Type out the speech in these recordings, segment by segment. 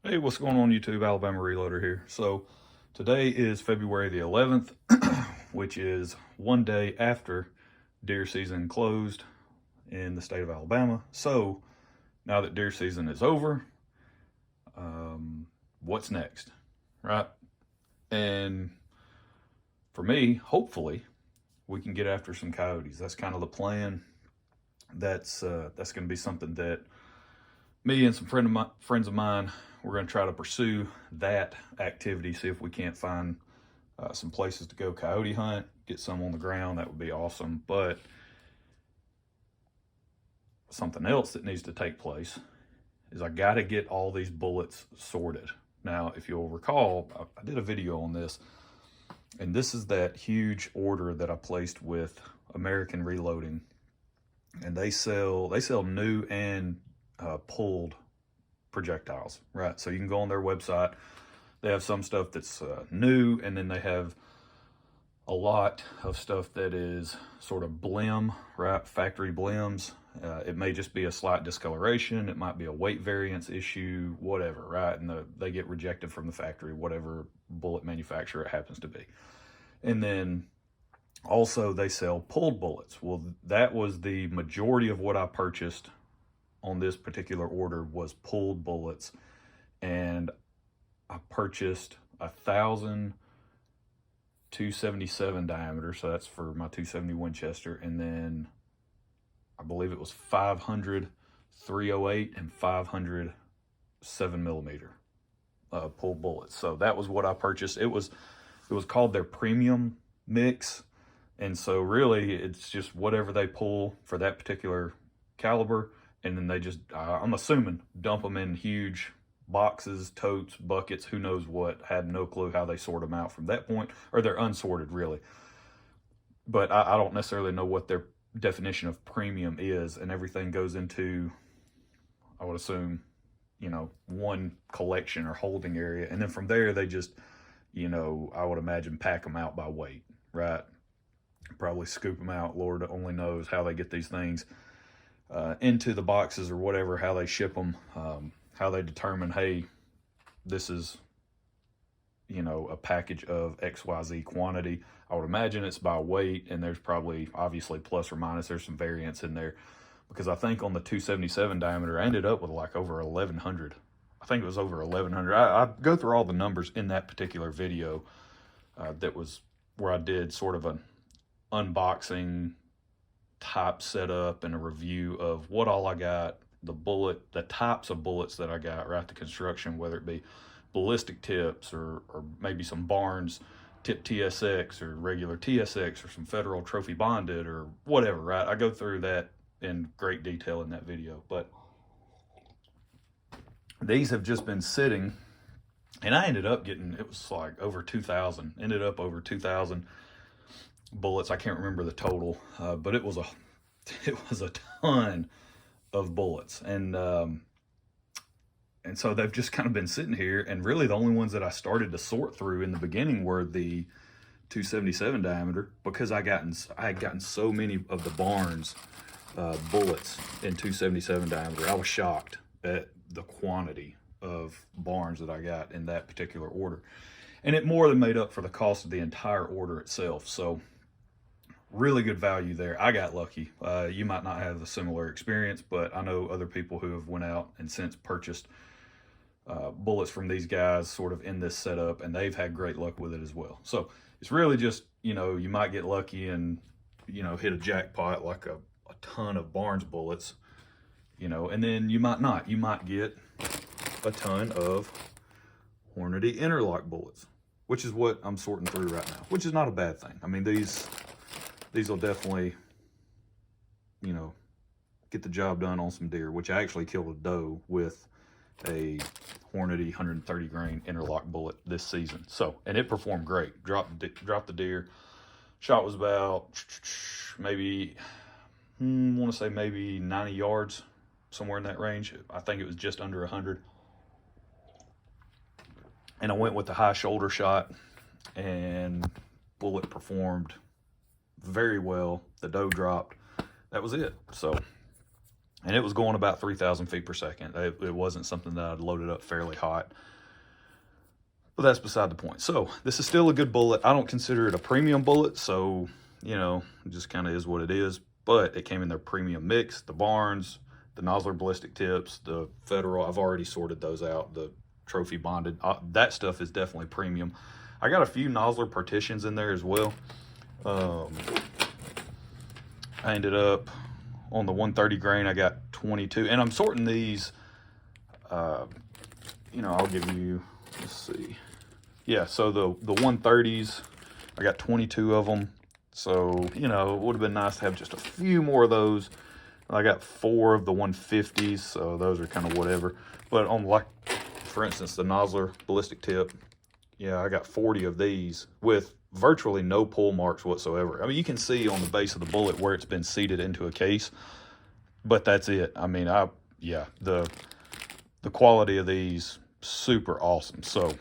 Hey, what's going on YouTube? Alabama Reloader here. So today is February the 11th, which is one day after deer season closed in the state of Alabama. So now that deer season is over, what's next, right? And for me, hopefully, we can get after some coyotes. That's kind of the plan. That's going to be something that me and some friends of mine, we're going to try to pursue that activity, see if we can't find some places to go coyote hunt, get some on the ground. That would be awesome. But something else that needs to take place is I got to get all these bullets sorted. Now, if you'll recall, I did a video on this, and this is that huge order that I placed with American Reloading, and they sell new and pulled projectiles, right? So you can go on their website. They have some stuff that's new, and then they have a lot of stuff that is sort of blim, right? Factory blims. It may just be a slight discoloration. It might be a weight variance issue, whatever, right? And they get rejected from the factory, whatever bullet manufacturer it happens to be. And then also they sell pulled bullets. Well, that was the majority of what I purchased on this particular order was pulled bullets. And I purchased 1,000 277 diameter, so that's for my 270 Winchester, and then I believe it was 500 308 and 500 7mm pulled bullets. So that was what I purchased. It was called their premium mix, and so really it's just whatever they pull for that particular caliber, and then they just I'm assuming dump them in huge boxes, totes, buckets, who knows what. Had no clue how they sort them out from that point, or they're unsorted really. But I don't necessarily know what their definition of premium is, and everything goes into, I would assume, one collection or holding area, and then from there they just, I would imagine pack them out by weight, right? Probably scoop them out. Lord only knows how they get these things into the boxes or whatever, how they ship them, how they determine, hey, this is, a package of XYZ quantity. I would imagine it's by weight, and there's probably, obviously, plus or minus, there's some variance in there, because I think on the 277 diameter, I ended up with like over 1,100. I think it was over 1,100. I go through all the numbers in that particular video. That was where I did sort of an unboxing type setup and a review of what all I got, the types of bullets that I got, right? The construction, whether it be ballistic tips or maybe some Barnes tip TSX or regular TSX or some Federal trophy bonded or whatever, right? I go through that in great detail in that video, but these have just been sitting, and I ended up getting, it was like over 2,000, ended up over 2,000 bullets. I can't remember the total, but it was a ton of bullets, and so they've just kind of been sitting here, and really the only ones that I started to sort through in the beginning were the 277 diameter, because I had gotten so many of the Barnes bullets in 277 diameter. I was shocked at the quantity of Barnes that I got in that particular order, and it more than made up for the cost of the entire order itself. So really good value there. I got lucky. You might not have a similar experience, but I know other people who have went out and since purchased bullets from these guys sort of in this setup, and they've had great luck with it as well. So it's really just, you might get lucky and, hit a jackpot like a ton of Barnes bullets, and then you might not. You might get a ton of Hornady Interlock bullets, which is what I'm sorting through right now, which is not a bad thing. I mean, these will definitely, get the job done on some deer, which I actually killed a doe with a Hornady 130 grain interlock bullet this season. So, and it performed great. Dropped the deer. Shot was about maybe, I want to say maybe 90 yards, somewhere in that range. I think it was just under 100. And I went with the high shoulder shot, and bullet performed very well. The doe dropped. That was it. So and it was going about 3,000 feet per second. It wasn't something that I'd loaded up fairly hot. But that's beside the point. So this is still a good bullet. I don't consider it a premium bullet, so, you know, it just kind of is what it is. But it came in their premium mix, the Barnes, the Nosler ballistic tips, the Federal. I've already sorted those out. The trophy bonded. That stuff is definitely premium. I got a few Nosler partitions in there as well. I ended up on the 130 grain, I got 22. And I'm sorting these, you know, I'll give you, let's see. Yeah, so the 130s, I got 22 of them. So, you know, it would have been nice to have just a few more of those. I got 4 of the 150s, so those are kind of whatever. But on, like, for instance, the Nosler ballistic tip, yeah, I got 40 of these with virtually no pull marks whatsoever. I mean, you can see on the base of the bullet where it's been seated into a case, but that's it. I mean, yeah, the quality of these, super awesome. So,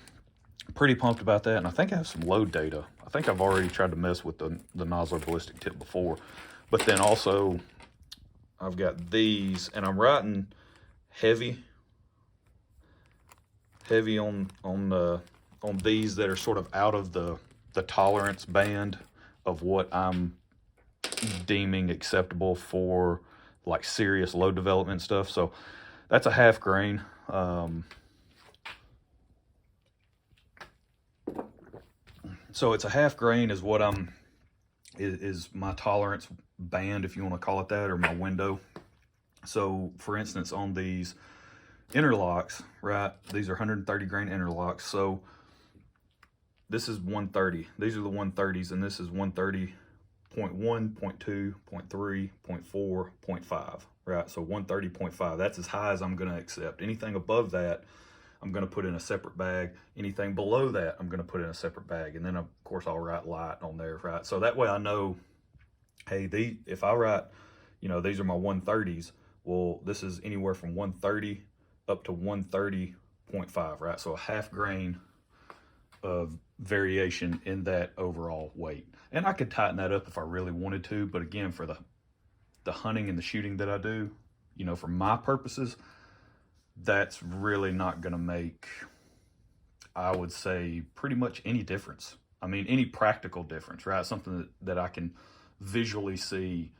pretty pumped about that, and I think I have some load data. I think I've already tried to mess with the Nosler ballistic tip before, but then also I've got these, and I'm writing heavy on these that are sort of out of the tolerance band of what I'm deeming acceptable for like serious load development stuff. So that's a half grain. So it's a half grain is what is my tolerance band, if you want to call it that, or my window. So for instance, on these interlocks, right, these are 130 grain interlocks. So this is 130. These are the 130s, and this is 130.1, 0.2, 0.3, 0.4, 0.5, right? So 130.5, that's as high as I'm going to accept. Anything above that, I'm going to put in a separate bag. Anything below that, I'm going to put in a separate bag. And then, of course, I'll write light on there, right? So that way I know, hey, if I write, you know, these are my 130s, well, this is anywhere from 130 up to 130.5, right? So a half grain of variation in that overall weight. And I could tighten that up if I really wanted to, but again, for the hunting and the shooting that I do, you know, for my purposes, that's really not going to make, I would say, pretty much any difference. I mean, any practical difference, right? Something that I can visually see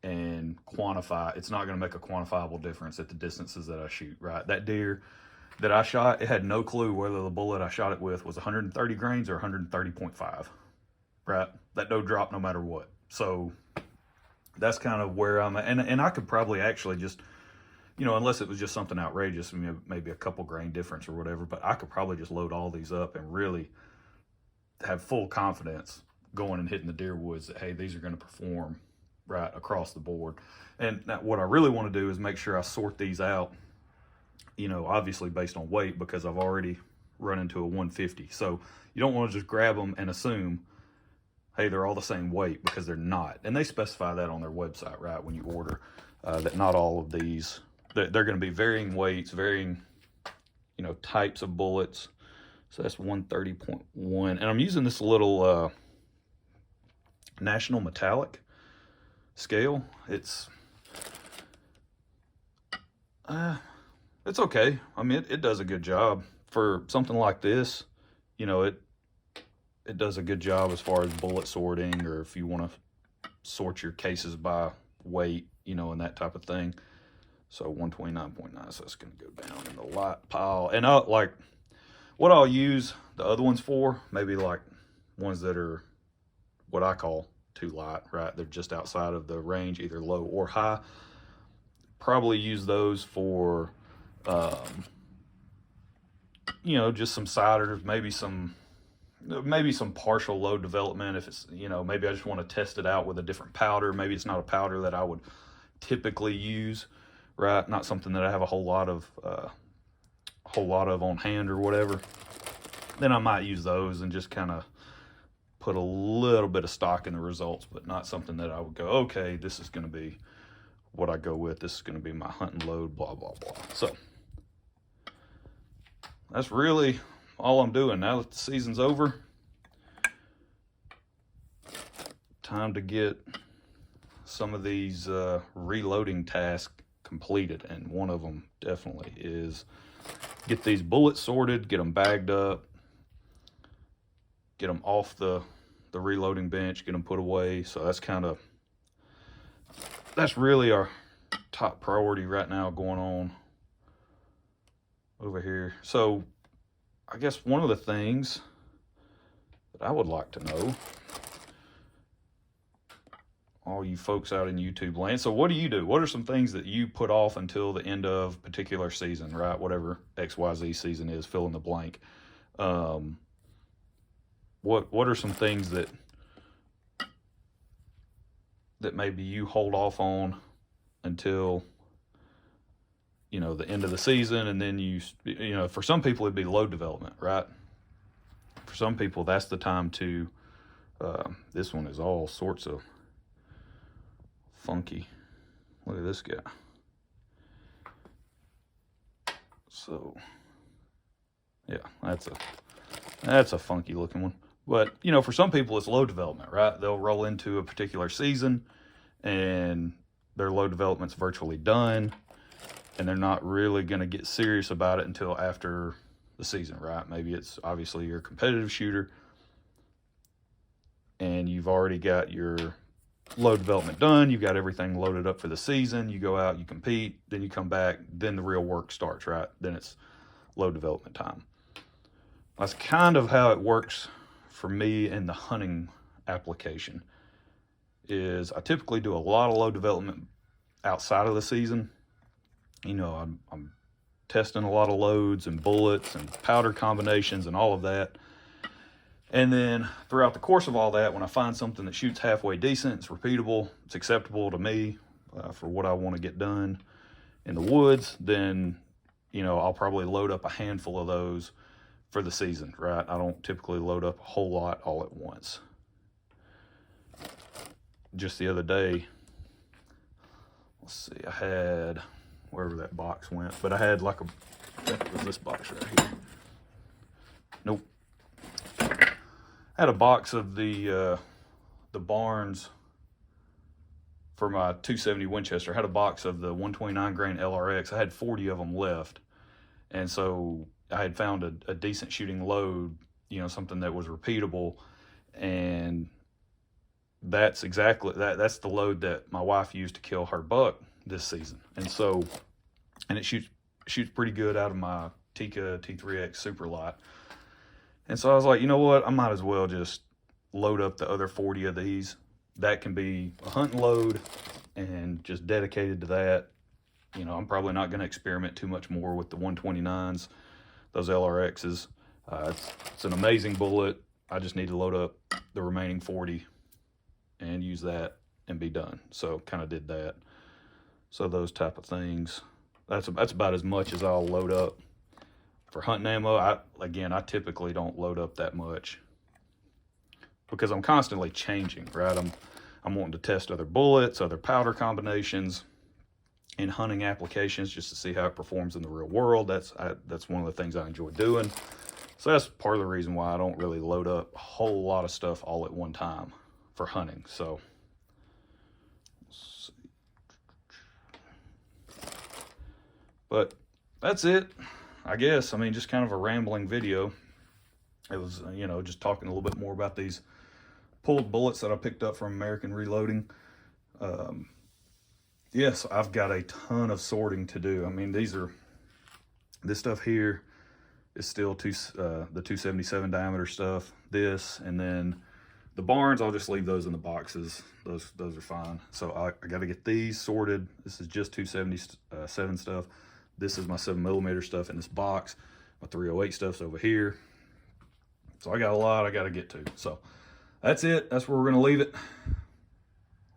and quantify. It's not going to make a quantifiable difference at the distances that I shoot, right? That deer that I shot, it had no clue whether the bullet I shot it with was 130 grains or 130.5, right? That doe dropped no matter what. So that's kind of where I'm at. And I could probably actually just, you know, unless it was just something outrageous, maybe a couple grain difference or whatever, but I could probably just load all these up and really have full confidence going and hitting the deer woods that, hey, these are going to perform right across the board. And now what I really want to do is make sure I sort these out, you know, obviously based on weight, because I've already run into a 150. So you don't want to just grab them and assume, hey, they're all the same weight, because they're not. And they specify that on their website, right, when you order, that not all of these, they're going to be varying weights, varying, you know, types of bullets. So that's 130.1. And I'm using this little National Metallic scale. It's okay. I mean, it does a good job for something like this. You know, it does a good job as far as bullet sorting, or if you want to sort your cases by weight, you know, and that type of thing. So 129.9, so it's going to go down in the light pile. And like what I'll use the other ones for, maybe like ones that are what I call too light, right? They're just outside of the range, either low or high. Probably use those for, you know, just some siders, maybe some partial load development. If it's, you know, maybe I just want to test it out with a different powder. Maybe it's not a powder that I would typically use, right? Not something that I have a whole lot of on hand or whatever. Then I might use those and just kind of put a little bit of stock in the results, but not something that I would go, okay, this is going to be what I go with. This is going to be my hunting load, blah, blah, blah. So that's really all I'm doing. Now that the season's over, time to get some of these reloading tasks completed, and one of them definitely is get these bullets sorted, get them bagged up, get them off the reloading bench, get them put away. So that's really our top priority right now going on over here. So I guess one of the things that I would like to know, all you folks out in YouTube land, so what do you do? What are some things that you put off until the end of a particular season, right? Whatever XYZ season is, fill in the blank. What are some things that maybe you hold off on until, you know, the end of the season, and then you know, for some people it'd be load development, right? For some people that's the time to, this one is all sorts of funky. Look at this guy. So yeah, that's a funky looking one. But, you know, for some people it's load development, right? They'll roll into a particular season and their load development's virtually done, and they're not really going to get serious about it until after the season, right? Maybe it's obviously you're a competitive shooter and you've already got your load development done, you've got everything loaded up for the season, you go out, you compete, then you come back, then the real work starts, right? Then it's load development time. That's kind of how it works for me in the hunting application. Is I typically do a lot of load development outside of the season. You know, I'm testing a lot of loads and bullets and powder combinations and all of that. And then throughout the course of all that, when I find something that shoots halfway decent, it's repeatable, it's acceptable to me for what I want to get done in the woods, then, you know, I'll probably load up a handful of those for the season, right? I don't typically load up a whole lot all at once. Just the other day, let's see, I had, wherever that box went, but I had like that was this box right here. Nope. I had a box of the Barnes for my 270 Winchester. I had a box of the 129 grain LRX. I had 40 of them left. And so I had found a decent shooting load, you know, something that was repeatable. And that's exactly, that's the load that my wife used to kill her buck this season. And so, and it shoots pretty good out of my Tika T3X Superlight. And so I was like, you know what, I might as well just load up the other 40 of these. That can be a hunting load and just dedicated to that. You know, I'm probably not going to experiment too much more with the 129s, those LRXs. It's an amazing bullet. I just need to load up the remaining 40 and use that and be done. So kind of did that. So those type of things. That's about as much as I'll load up. For hunting ammo, I typically don't load up that much because I'm constantly changing, right? I'm wanting to test other bullets, other powder combinations in hunting applications just to see how it performs in the real world. That's one of the things I enjoy doing. So that's part of the reason why I don't really load up a whole lot of stuff all at one time for hunting. So let's see. But that's it, I guess. I mean, just kind of a rambling video. It was, you know, just talking a little bit more about these pulled bullets that I picked up from American Reloading. Yes, I've got a ton of sorting to do. I mean, this stuff here is still the 277 diameter stuff. This, and then the Barnes, I'll just leave those in the boxes. Those are fine. So I got to get these sorted. This is just 277 stuff. This is my 7mm stuff in this box. My 308 stuff's over here. So I got a lot I got to get to. So that's it. That's where we're going to leave it.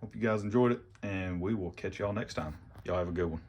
Hope you guys enjoyed it, and we will catch y'all next time. Y'all have a good one.